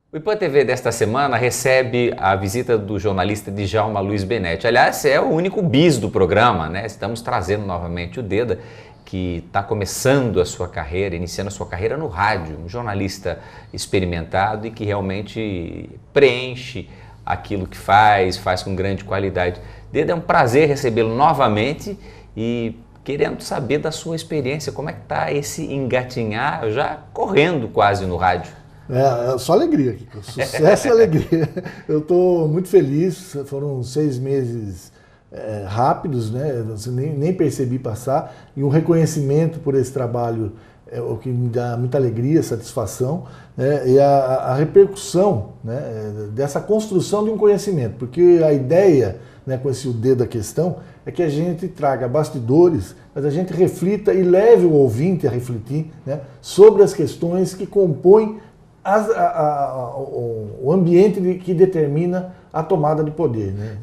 O IPAN TV desta semana recebe a visita do jornalista Djalma Luiz Benetti. Aliás, é o único bis do programa, né? Estamos trazendo novamente o Deda, que está começando a sua carreira, iniciando a sua carreira no rádio. Um jornalista experimentado e que realmente preenche aquilo que faz com grande qualidade. Deda, é um prazer recebê-lo novamente e querendo saber da sua experiência, como é que está esse engatinhar, já correndo quase no rádio. É só alegria, Kiko. Sucesso e alegria. Eu estou muito feliz, foram 6 meses rápidos, né? Nem percebi passar, e um reconhecimento por esse trabalho é o que me dá muita alegria, satisfação, né? E a repercussão, né, dessa construção de um conhecimento, porque a ideia, né, com esse o D da questão, é que a gente traga bastidores, mas a gente reflita e leve o ouvinte a refletir, né, sobre as questões que compõem o ambiente que determina a tomada de poder. Né?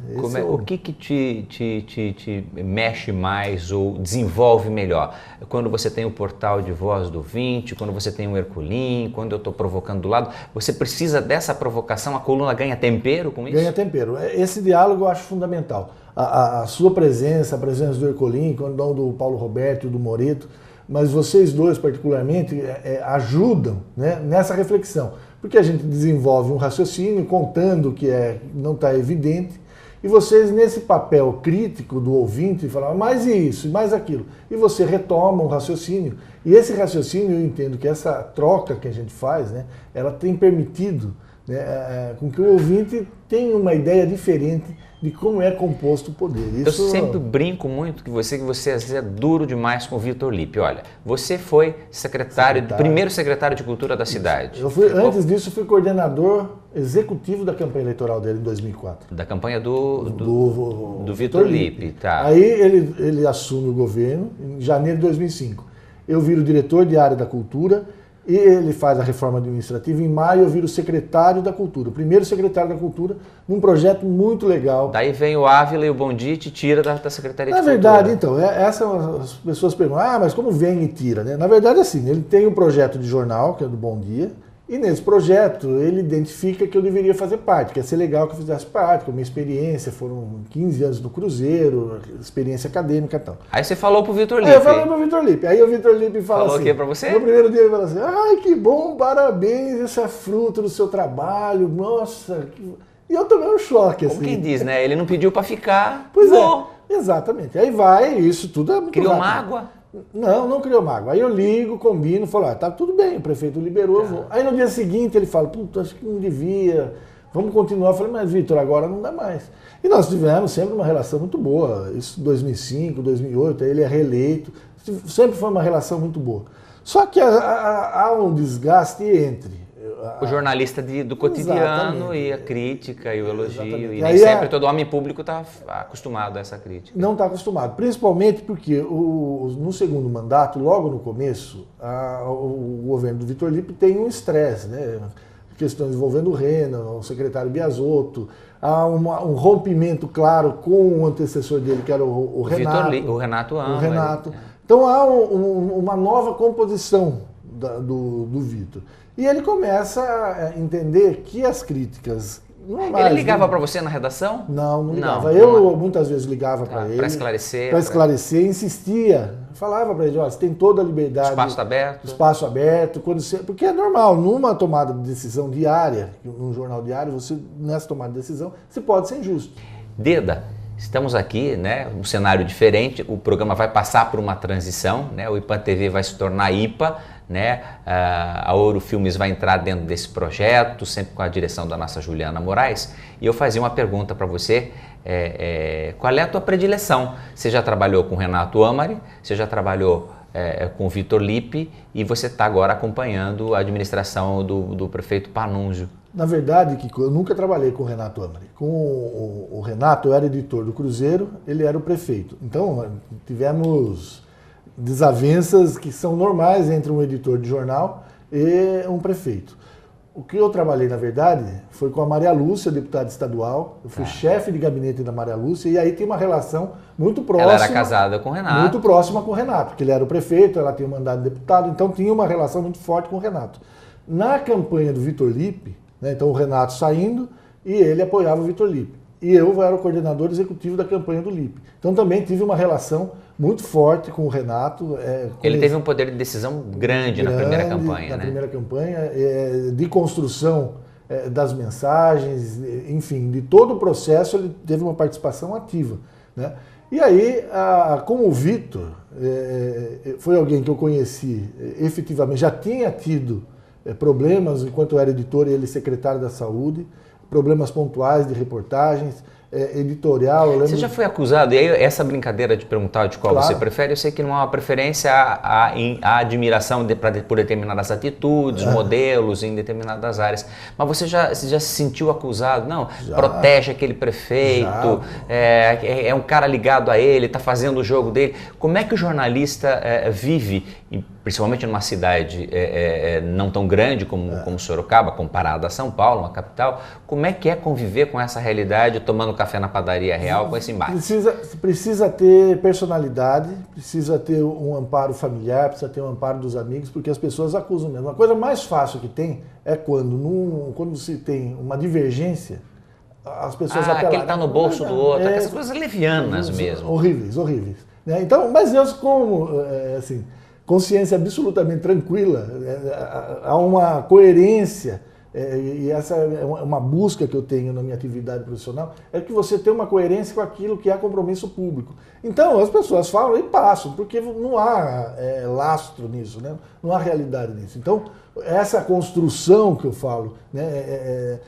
O que te mexe mais ou desenvolve melhor? Quando você tem o portal de voz do ouvinte, quando você tem o Herculin, quando eu estou provocando do lado, você precisa dessa provocação, a coluna ganha tempero com isso? Ganha tempero. Esse diálogo eu acho fundamental. A sua presença, a presença do Herculin, do Paulo Roberto e do Moreto, mas vocês dois particularmente ajudam, né, nessa reflexão, porque a gente desenvolve um raciocínio contando que não está evidente, e vocês nesse papel crítico do ouvinte falam mais isso, mais aquilo, e você retoma o raciocínio, e esse raciocínio eu entendo que essa troca que a gente faz, né, ela tem permitido, né, com que o ouvinte tenha uma ideia diferente de como é composto o poder. Eu sempre brinco muito que você às vezes é duro demais com o Vitor Lippe. Olha, você foi primeiro secretário de Cultura da cidade. Antes disso, fui coordenador executivo da campanha eleitoral dele em 2004. Da campanha do Vitor Lippe, tá. Aí ele assume o governo em janeiro de 2005. Eu viro diretor de área da cultura, e ele faz a reforma administrativa. Em maio eu viro secretário da Cultura, o primeiro secretário da Cultura, num projeto muito legal. Daí vem o Ávila e o Bondi e te tira da Secretaria de Cultura. Na verdade, então, as pessoas perguntam, mas como vem e tira? Né? Na verdade, assim, ele tem um projeto de jornal, que é do Bom Dia, e nesse projeto ele identifica que eu deveria fazer parte, que ia ser legal que eu fizesse parte, com a minha experiência, foram 15 anos no Cruzeiro, experiência acadêmica e tal. Aí você falou pro Vitor Lippe. Eu falei pro Vitor Lippe. Aí o Vitor Lippe falou o quê pra você? No primeiro dia ele falou assim, ai que bom, parabéns, isso é fruto do seu trabalho, nossa. E eu tomei um choque, assim. Como quem diz, né? Ele não pediu pra ficar. Pois é, exatamente. Aí vai, isso tudo é muito Criou rápido. mágoa? Não criou mágoa. Aí eu ligo, combino, falo, tá tudo bem, o prefeito liberou, eu vou. Aí no dia seguinte ele fala, puta, acho que não devia, vamos continuar. Eu falei, mas Vitor, agora não dá mais. E nós tivemos sempre uma relação muito boa, isso em 2005, 2008, aí ele é reeleito, sempre foi uma relação muito boa. Só que há um desgaste entre o jornalista do cotidiano. Exatamente. E a crítica e o elogio. Exatamente. E nem sempre todo homem público está acostumado a essa crítica. Não está acostumado, principalmente porque no segundo mandato, logo no começo, o governo do Vitor Lippe tem um estresse, né? Questões envolvendo o Rena, o secretário Biasotto, há um rompimento claro com o antecessor dele, que era o Renato. O Renato ama. Então há uma nova composição do Vitor. E ele começa a entender que as críticas... Ele ligava para você na redação? Não ligava. Eu muitas vezes ligava para ele. Para esclarecer. Para esclarecer, insistia. Falava para ele, olha, você tem toda a liberdade. Espaço aberto. Espaço aberto. Porque é normal, numa tomada de decisão diária, num jornal diário, nessa tomada de decisão, você pode ser injusto. Deda, estamos aqui, né, um cenário diferente, o programa vai passar por uma transição, né, o IPAN TV vai se tornar IPA, né, a Ouro Filmes vai entrar dentro desse projeto, sempre com a direção da nossa Juliana Moraes, e eu fazia uma pergunta para você, qual é a tua predileção? Você já trabalhou com Renato Amari, você já trabalhou com o Vitor Lippe e você está agora acompanhando a administração do prefeito Panunzio. Na verdade, Kiko, eu nunca trabalhei com o Renato Amari. Com o Renato, eu era editor do Cruzeiro, ele era o prefeito. Então, tivemos desavenças que são normais entre um editor de jornal e um prefeito. O que eu trabalhei, na verdade, foi com a Maria Lúcia, deputada estadual. Eu fui chefe de gabinete da Maria Lúcia e aí tem uma relação muito próxima. Ela era casada com o Renato. Muito próxima com o Renato, porque ele era o prefeito, ela tinha o mandato de deputado, então tinha uma relação muito forte com o Renato. Na campanha do Vitor Lippe, né? Então o Renato saindo e ele apoiava o Vitor Lippe. E eu era o coordenador executivo da campanha do Lippe. Então também tive uma relação muito forte com o Renato. Ele teve um poder de decisão grande na primeira campanha, na né? primeira campanha, de construção das mensagens, enfim, de todo o processo ele teve uma participação ativa, né? E aí, como o Vitor foi alguém que eu conheci efetivamente, já tinha tido problemas enquanto eu era editor e ele secretário da Saúde, problemas pontuais de reportagens, editorial. Você já foi acusado, e aí essa brincadeira de perguntar de qual você prefere, eu sei que não é uma preferência à admiração por determinadas atitudes, modelos em determinadas áreas, mas você já se sentiu acusado? Não, protege aquele prefeito, é um cara ligado a ele, está fazendo o jogo dele. Como é que o jornalista vive, principalmente numa cidade não tão grande como Sorocaba, comparada a São Paulo, uma capital, como é que é conviver com essa realidade, tomando café na padaria real com esse embate? Precisa ter personalidade, precisa ter um amparo familiar, precisa ter um amparo dos amigos, porque as pessoas acusam mesmo. A coisa mais fácil que tem é quando você tem uma divergência, as pessoas apelam. Aquele está no bolso do outro, essas coisas levianas mesmo. Horríveis, horríveis. Né? Então, mas eu como, assim, consciência absolutamente tranquila, há uma coerência, e essa é uma busca que eu tenho na minha atividade profissional, é que você tem uma coerência com aquilo que é compromisso público. Então, as pessoas falam e passam, porque não há lastro nisso, né? Não há realidade nisso. Então, essa construção que eu falo, né,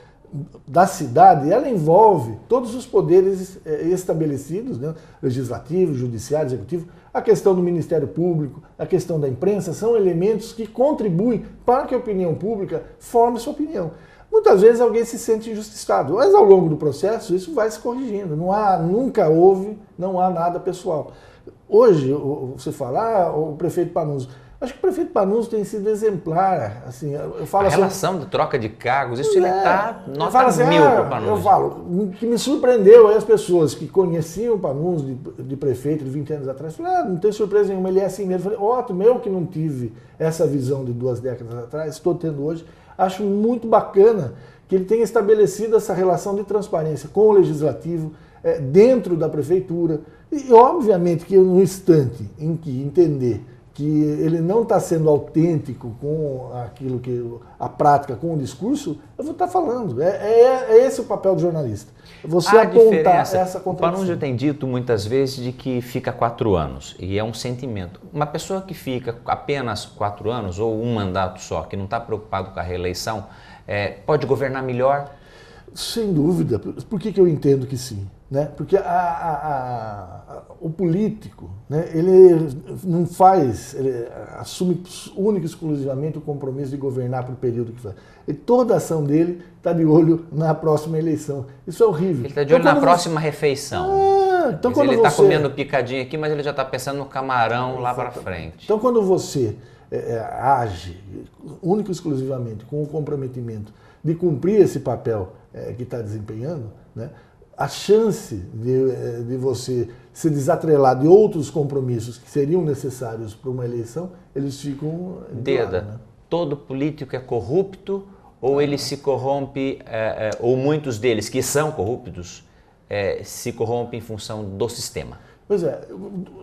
da cidade, ela envolve todos os poderes estabelecidos, né? Legislativo, judiciário, executivo, a questão do Ministério Público, a questão da imprensa, são elementos que contribuem para que a opinião pública forme sua opinião. Muitas vezes alguém se sente injustiçado, mas ao longo do processo isso vai se corrigindo, não há nada pessoal. Hoje, você fala, o prefeito Panunzio, acho que o prefeito Panunzio tem sido exemplar, assim, eu falo a relação de troca de cargos, isso ele está nota mil para o Panunzio. Eu falo, que me surpreendeu aí as pessoas que conheciam o Panunzio de prefeito de 20 anos atrás, falaram, não tem surpresa nenhuma, ele é assim mesmo. Eu falei, ótimo, eu que não tive essa visão de 2 décadas atrás, estou tendo hoje, acho muito bacana que ele tenha estabelecido essa relação de transparência com o Legislativo, dentro da Prefeitura, e obviamente que no instante em que entender que ele não está sendo autêntico com aquilo que a prática, com o discurso, eu vou estar falando. É esse o papel do jornalista. Você apontar essa contradição. O Panunzio tem dito muitas vezes de que fica 4 anos, e é um sentimento. Uma pessoa que fica apenas 4 anos, ou um mandato só, que não está preocupado com a reeleição, pode governar melhor? Sem dúvida. Por que eu entendo que sim? Né? Porque o político, né, ele não faz, ele assume única e exclusivamente o compromisso de governar para o período que faz. E toda a ação dele está de olho na próxima eleição. Isso é horrível. Ele está de olho na próxima refeição. Então, quando ele está comendo picadinho aqui, mas ele já está pensando no camarão lá para frente. Então, quando você age única e exclusivamente com o comprometimento de cumprir esse papel que está desempenhando, né, a chance de você se desatrelar de outros compromissos que seriam necessários para uma eleição, eles ficam... Deda, né? Todo político é corrupto ou ele se corrompe, ou muitos deles que são corruptos, se corrompem em função do sistema? Pois é,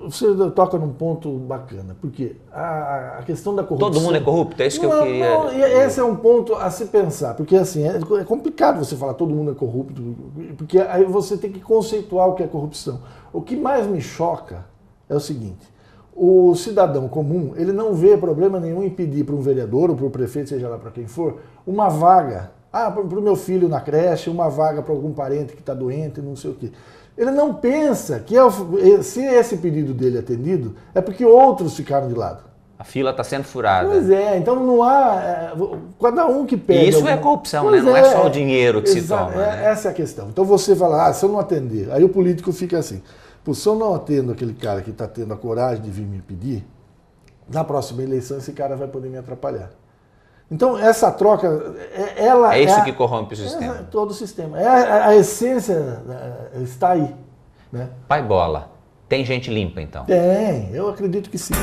você toca num ponto bacana, porque a questão da corrupção... Todo mundo é corrupto? É isso que eu queria... Não, esse é um ponto a se pensar, porque assim, é complicado você falar todo mundo é corrupto, porque aí você tem que conceituar o que é corrupção. O que mais me choca é o seguinte, o cidadão comum, ele não vê problema nenhum em pedir para um vereador ou para o prefeito, seja lá para quem for, uma vaga, para o meu filho na creche, uma vaga para algum parente que está doente, não sei o quê. Ele não pensa que se esse pedido dele é atendido, é porque outros ficaram de lado. A fila está sendo furada. Pois é, então não há... cada um que pega... E isso é corrupção, né? Não é só o dinheiro que se toma. Né? Essa é a questão. Então você fala, se eu não atender... Aí o político fica assim, se eu não atendo aquele cara que está tendo a coragem de vir me pedir, na próxima eleição esse cara vai poder me atrapalhar. Então, essa troca, ela é isso que corrompe o sistema. Todo o sistema. A essência está aí. Né? Pai Bola, tem gente limpa então? Tem, eu acredito que sim.